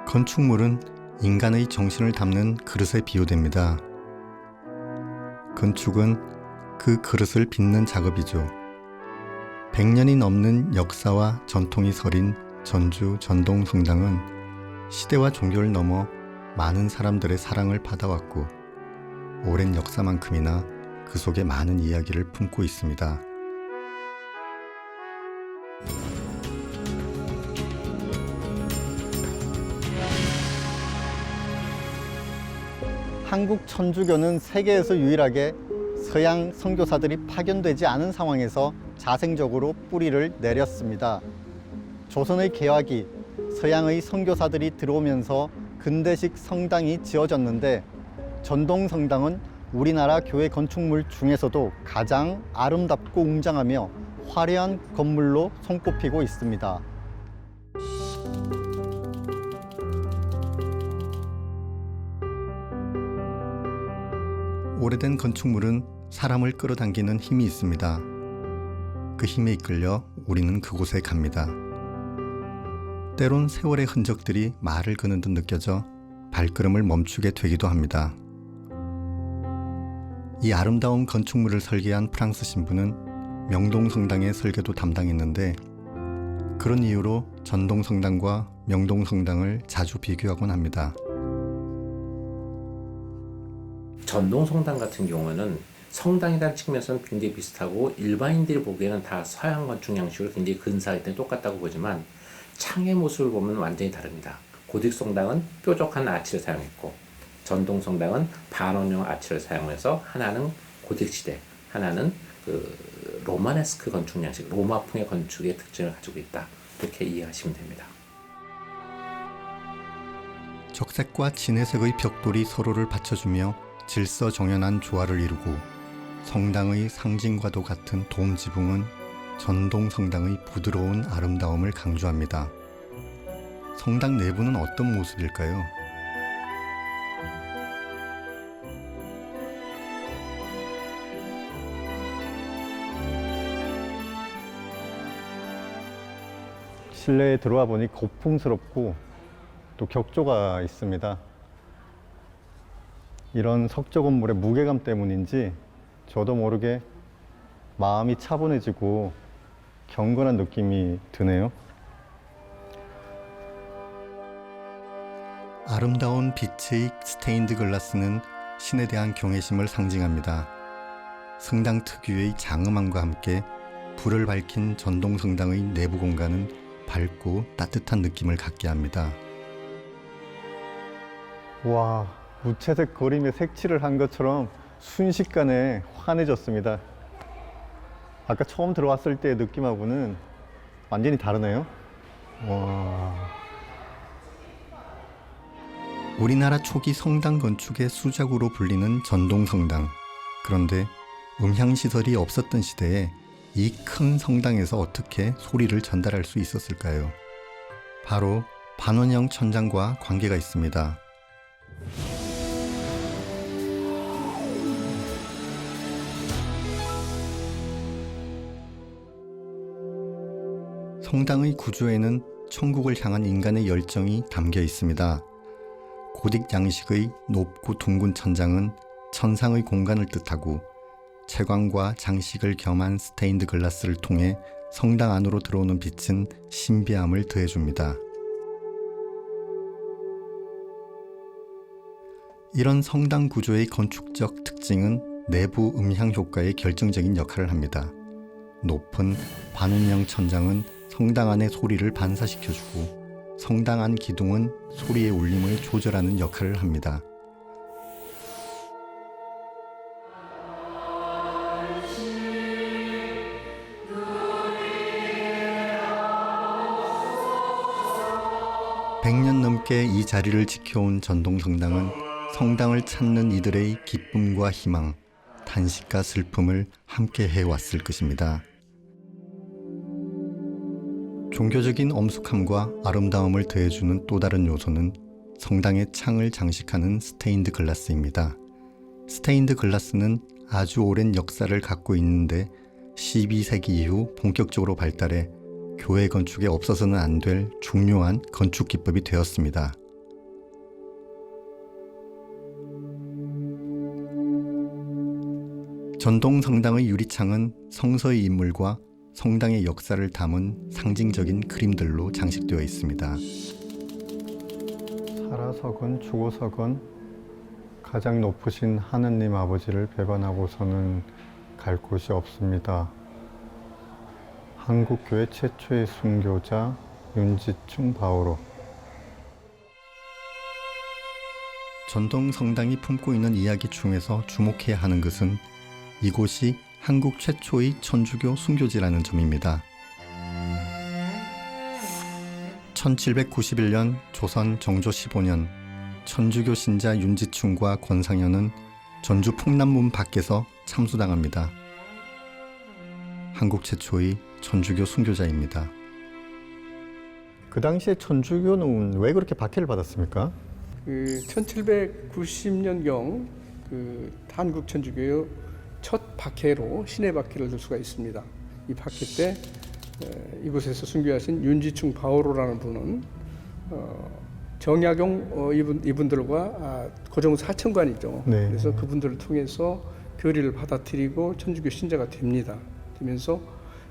건축물은 인간의 정신을 담는 그릇에 비유됩니다. 건축은 그 그릇을 빚는 작업이죠. 100년이 넘는 역사와 전통이 서린 전주 전동성당은 시대와 종교를 넘어 많은 사람들의 사랑을 받아왔고 오랜 역사만큼이나 그 속에 많은 이야기를 품고 있습니다. 한국 천주교는 세계에서 유일하게 서양 선교사들이 파견되지 않은 상황에서 자생적으로 뿌리를 내렸습니다. 조선의 개화기 서양의 선교사들이 들어오면서 근대식 성당이 지어졌는데 전동성당은 우리나라 교회 건축물 중에서도 가장 아름답고 웅장하며 화려한 건물로 손꼽히고 있습니다. 오래된 건축물은 사람을 끌어당기는 힘이 있습니다. 그 힘에 이끌려 우리는 그곳에 갑니다. 때론 세월의 흔적들이 말을 거는 듯 느껴져 발걸음을 멈추게 되기도 합니다. 이 아름다운 건축물을 설계한 프랑스 신부는 명동성당의 설계도 담당했는데 그런 이유로 전동성당과 명동성당을 자주 비교하곤 합니다. 전동성당 같은 경우는 성당이라는 측면에서는 굉장히 비슷하고 일반인들이 보기에는 다 서양 건축 양식으로 굉장히 근사하기 때문에 똑같다고 보지만 창의 모습을 보면 완전히 다릅니다. 고딕성당은 뾰족한 아치를 사용했고 전동성당은 반원형 아치를 사용해서 하나는 고딕시대, 하나는 로마네스크 건축 양식, 로마풍의 건축의 특징을 가지고 있다. 이렇게 이해하시면 됩니다. 적색과 진회색의 벽돌이 서로를 받쳐주며 질서정연한 조화를 이루고 성당의 상징과도 같은 돔 지붕은 전동성당의 부드러운 아름다움을 강조합니다. 성당 내부는 어떤 모습일까요? 실내에 들어와 보니 고풍스럽고 또 격조가 있습니다. 이런 석조 건물의 무게감 때문인지 저도 모르게 마음이 차분해지고 경건한 느낌이 드네요. 아름다운 빛의 스테인드 글라스는 신에 대한 경외심을 상징합니다. 성당 특유의 장엄함과 함께 불을 밝힌 전동성당의 내부 공간은 밝고 따뜻한 느낌을 갖게 합니다. 와, 무채색 그림에 색칠을 한 것처럼 순식간에 환해졌습니다. 아까 처음 들어왔을 때의 느낌하고는 완전히 다르네요. 와. 우리나라 초기 성당 건축의 수작으로 불리는 전동성당. 그런데 음향시설이 없었던 시대에 이 큰 성당에서 어떻게 소리를 전달할 수 있었을까요? 바로 반원형 천장과 관계가 있습니다. 성당의 구조에는 천국을 향한 인간의 열정이 담겨 있습니다. 고딕 양식의 높고 둥근 천장은 천상의 공간을 뜻하고 채광과 장식을 겸한 스테인드 글라스를 통해 성당 안으로 들어오는 빛은 신비함을 더해줍니다. 이런 성당 구조의 건축적 특징은 내부 음향 효과에 결정적인 역할을 합니다. 높은 반원형 천장은 성당 안의 소리를 반사시켜주고 성당 안 기둥은 소리의 울림을 조절하는 역할을 합니다. (100년) 넘게 이 자리를 지켜온 전동성당은 성당을 찾는 이들의 기쁨과 희망, 탄식과 슬픔을 함께 해왔을 것입니다. 종교적인 엄숙함과 아름다움을 더해주는 또 다른 요소는 성당의 창을 장식하는 스테인드 글라스입니다. 스테인드 글라스는 아주 오랜 역사를 갖고 있는데 12세기 이후 본격적으로 발달해 교회 건축에 없어서는 안 될 중요한 건축 기법이 되었습니다. 전동 성당의 유리창은 성서의 인물과 성당의 역사를 담은 상징적인 그림들로 장식되어 있습니다. 살아서건 죽어서건 가장 높으신 하느님 아버지를 배반하고서는 갈 곳이 없습니다. 한국교회 최초의 순교자 윤지충 바오로. 전동 성당이 품고 있는 이야기 중에서 주목해야 하는 것은 이곳이 한국 최초의 천주교 순교지라는 점입니다. 1791년 조선 정조 15년 천주교 신자 윤지충과 권상현은 전주 풍남문 밖에서 참수당합니다. 한국 최초의 천주교 순교자입니다. 그 당시에 천주교는 왜 그렇게 박해를 받았습니까? 1790년경 한국 천주교의 첫 박해로 신의 박해를 들 수가 있습니다. 이 박해 때 이곳에서 순교하신 윤지충 바오로라는 분은 정약용 이분들과 고종 사천관이죠. 네. 그래서 그분들을 통해서 교리를 받아들이고 천주교 신자가 됩니다. 되면서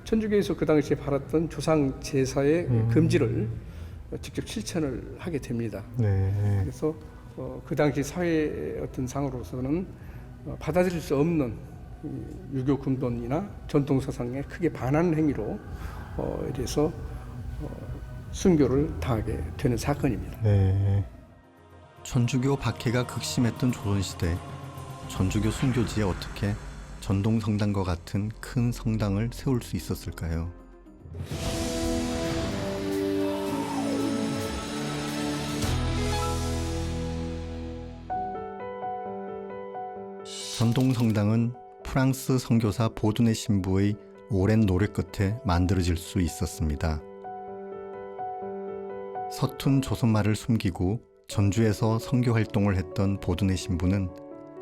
천주교에서 그 당시에 바랐던 조상 제사의 금지를 직접 실천을 하게 됩니다. 네. 그래서 그 당시 사회의 어떤 상으로서는 받아들일 수 없는 유교 근본이나 전통 사상에 크게 반하는 행위로 이래서 순교를 당하게 되는 사건입니다. 네. 천주교 박해가 극심했던 조선시대 천주교 순교지에 어떻게 전동 성당과 같은 큰 성당을 세울 수 있었을까요? 전동 성당은 프랑스 선교사 보두네 신부의 오랜 노력 끝에 만들어질 수 있었습니다. 서툰 조선말을 숨기고 전주에서 선교 활동을 했던 보두네 신부는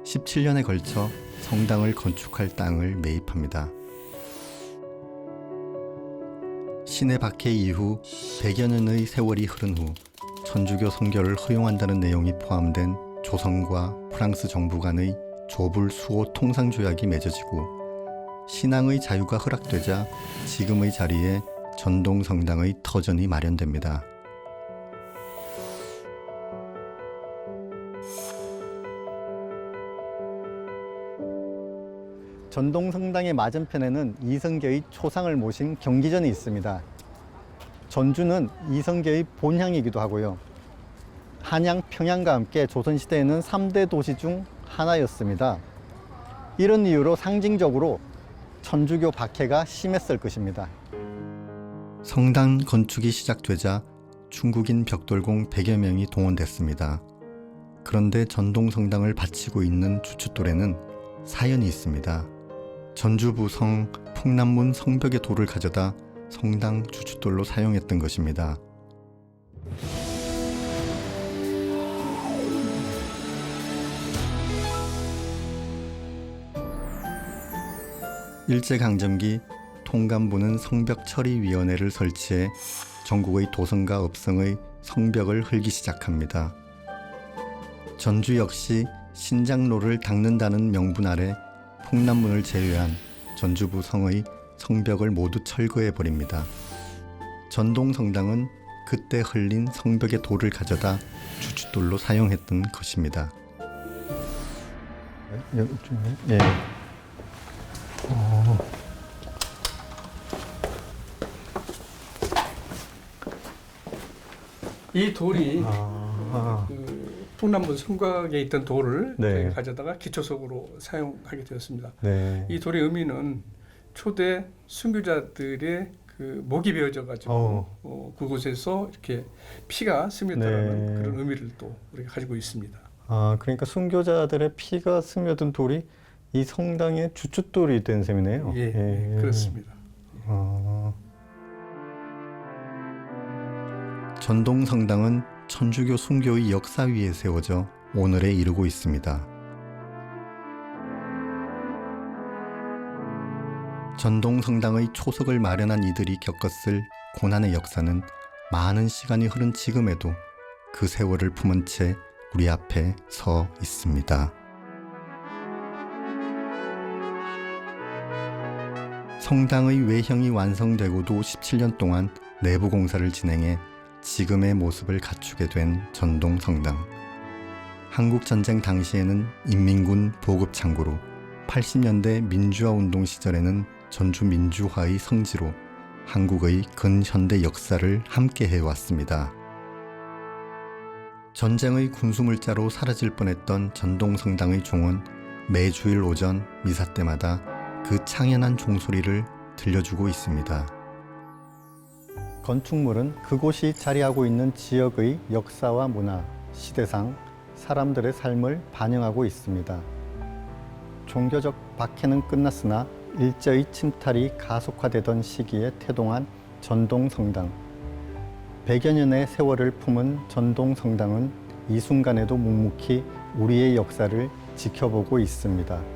17년에 걸쳐 성당을 건축할 땅을 매입합니다. 신의 박해 이후 100여 년의 세월이 흐른 후 천주교 선교를 허용한다는 내용이 포함된 조선과 프랑스 정부 간의 조불 수호 통상 조약이 맺어지고 신앙의 자유가 허락되자 지금의 자리에 전동 성당의 터전이 마련됩니다. 전동 성당의 맞은편에는 이성계의 초상을 모신 경기전이 있습니다. 전주는 이성계의 본향이기도 하고요. 한양, 평양과 함께 조선시대에는 3대 도시 중 하나였습니다. 이런 이유로 상징적으로 천주교 박해가 심했을 것입니다. 성당 건축이 시작되자 중국인 벽돌공 100여 명이 동원됐습니다. 그런데 전동 성당을 바치고 있는 주춧돌에는 사연이 있습니다. 전주부 성 풍남문 성벽의 돌을 가져다 성당 주춧돌로 사용했던 것입니다. 일제강점기 통감부는 성벽처리위원회를 설치해 전국의 도성과 읍성의 성벽을 헐기 시작합니다. 전주 역시 신장로를 닦는다는 명분 아래 풍남문을 제외한 전주부 성의 성벽을 모두 철거해버립니다. 전동 성당은 그때 흘린 성벽의 돌을 가져다 주춧돌로 사용했던 것입니다. 예. 이 돌이 아. 풍남문 성곽에 있던 돌을 네. 가져다가 기초석으로 사용하게 되었습니다. 네. 이 돌의 의미는 초대 순교자들의 목이 베어져 가지고 그곳에서 이렇게 피가 스며들어가는 네. 그런 의미를 또 우리가 가지고 있습니다. 아, 그러니까 순교자들의 피가 스며든 돌이 이 성당의 주춧돌이 된 셈이네요. 예. 그렇습니다. 전동 성당은 천주교 순교의 역사 위에 세워져 오늘에 이르고 있습니다. 전동 성당의 초석을 마련한 이들이 겪었을 고난의 역사는 많은 시간이 흐른 지금에도 그 세월을 품은 채 우리 앞에 서 있습니다. 성당의 외형이 완성되고도 17년 동안 내부 공사를 진행해 지금의 모습을 갖추게 된 전동성당. 한국전쟁 당시에는 인민군 보급창고로, 80년대 민주화운동 시절에는 전주 민주화의 성지로 한국의 근현대 역사를 함께 해왔습니다. 전쟁의 군수물자로 사라질 뻔했던 전동성당의 종은 매주일 오전 미사 때마다 그 창연한 종소리를 들려주고 있습니다. 건축물은 그곳이 자리하고 있는 지역의 역사와 문화, 시대상, 사람들의 삶을 반영하고 있습니다. 종교적 박해는 끝났으나 일제의 침탈이 가속화되던 시기에 태동한 전동성당. 100여 년의 세월을 품은 전동성당은 이 순간에도 묵묵히 우리의 역사를 지켜보고 있습니다.